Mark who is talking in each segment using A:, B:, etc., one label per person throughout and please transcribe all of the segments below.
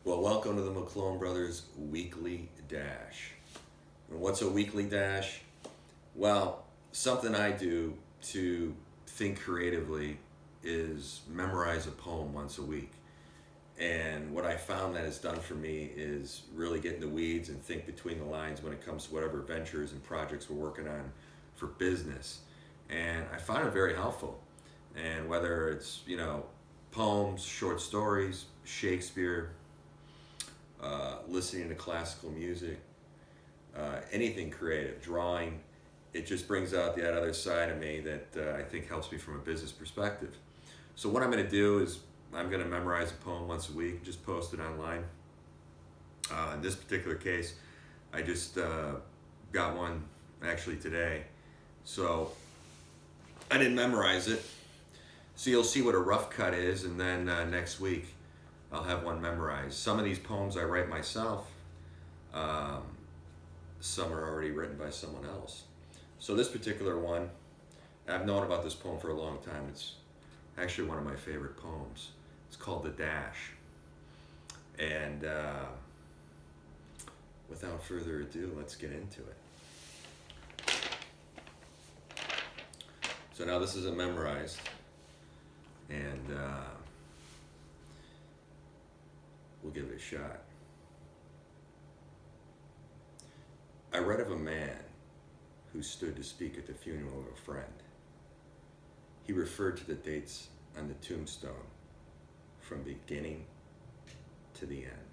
A: Well, welcome to the McClone Brothers Weekly Dash. And what's a weekly dash? Well, something I do to think creatively is memorize a poem once a week. And what I found that has done for me is really get in the weeds and think between the lines when it comes to whatever ventures and projects we're working on for business. And I found it very helpful. And whether it's, poems, short stories, Shakespeare, listening to classical music, anything creative, drawing, it just brings out that other side of me that I think helps me from a business perspective. So what I'm going to do is I'm going to memorize a poem once a week, just post it online. In this particular case, I just got one actually today. So I didn't memorize it. So you'll see what a rough cut is, and then next week I'll have one memorized. Some of these poems I write myself. Some are already written by someone else. So this particular one, I've known about this poem for a long time. It's actually one of my favorite poems. It's called The Dash. And without further ado, let's get into it. So now this isn't memorized. And we'll give it a shot. I read of a man who stood to speak at the funeral of a friend. He referred to the dates on the tombstone from beginning to the end.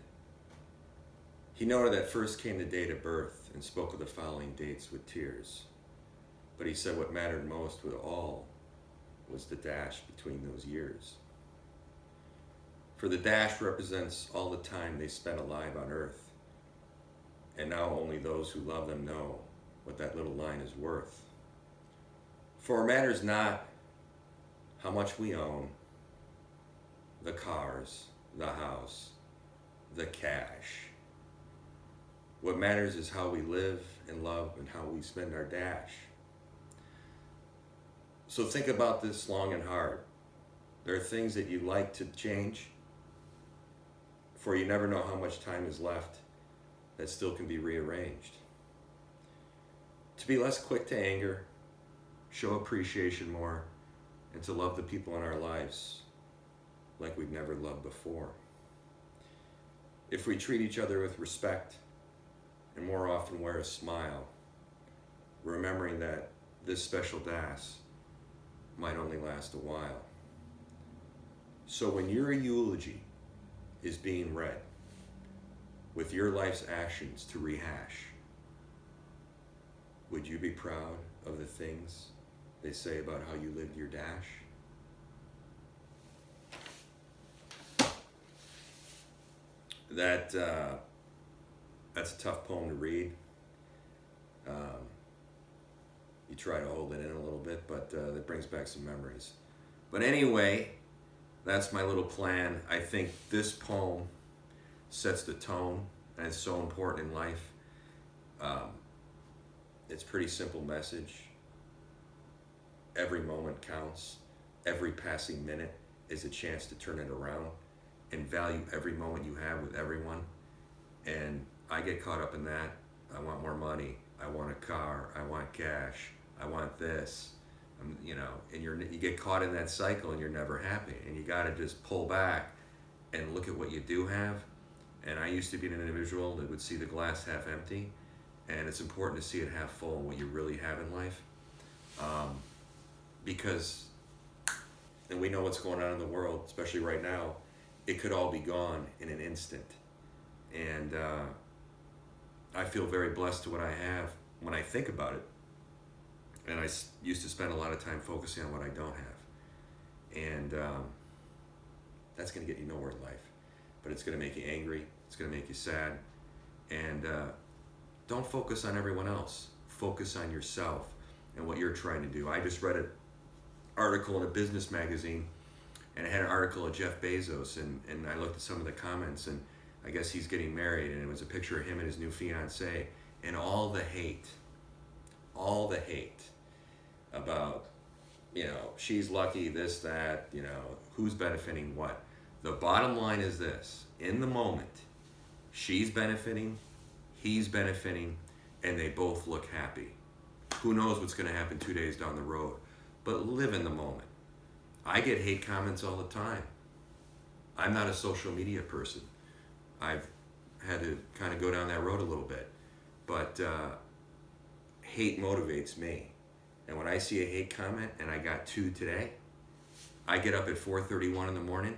A: He noted that first came the date of birth and spoke of the following dates with tears. But he said what mattered most with all was the dash between those years. For the dash represents all the time they spent alive on earth, and now only those who love them know what that little line is worth. For it matters not how much we own, the cars, the house, the cash. What matters is how we live and love and how we spend our dash. So think about this long and hard. There are things that you'd like to change, for you never know how much time is left that still can be rearranged. To be less quick to anger, show appreciation more, and to love the people in our lives like we've never loved before. If we treat each other with respect and more often wear a smile, remembering that this special dash might only last a while. So when your eulogy is being read, with your life's actions to rehash, would you be proud of the things they say about how you lived your dash? That's a tough poem to read. You try to hold it in a little bit, but that brings back some memories. But anyway, that's my little plan. I think this poem sets the tone, and it's so important in life. It's a pretty simple message. Every moment counts. Every passing minute is a chance to turn it around and value every moment you have with everyone. And I get caught up in that. I want more money. I want a car. I want cash. I want this. And you get caught in that cycle and you're never happy. And you got to just pull back and look at what you do have. And I used to be an individual that would see the glass half empty. And it's important to see it half full, what you really have in life. Because, and we know what's going on in the world, especially right now, it could all be gone in an instant. And I feel very blessed to what I have when I think about it. And I used to spend a lot of time focusing on what I don't have. And that's going to get you nowhere in life. But it's going to make you angry. It's going to make you sad. And don't focus on everyone else. Focus on yourself and what you're trying to do. I just read an article in a business magazine, and it had an article of Jeff Bezos, and I looked at some of the comments, and I guess he's getting married, and it was a picture of him and his new fiancée, and all the hate about, she's lucky, this, that, who's benefiting what. The bottom line is this: in the moment. She's benefiting, he's benefiting, and they both look happy. Who knows what's going to happen 2 days down the road? But live in the moment. I get hate comments all the time. I'm not a social media person. I've had to kind of go down that road a little bit. But hate motivates me. And when I see a hate comment, and I got 2 today, I get up at 4:31 in the morning.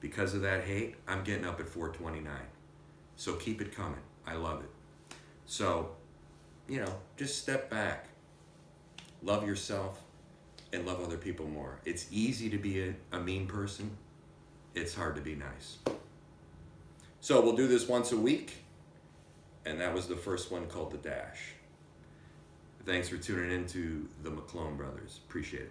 A: Because of that hate, I'm getting up at 4:29. So keep it coming. I love it. So, just step back. Love yourself and love other people more. It's easy to be a mean person. It's hard to be nice. So we'll do this once a week. And that was the first one, called The Dash. Thanks for tuning in to the McClone Brothers. Appreciate it.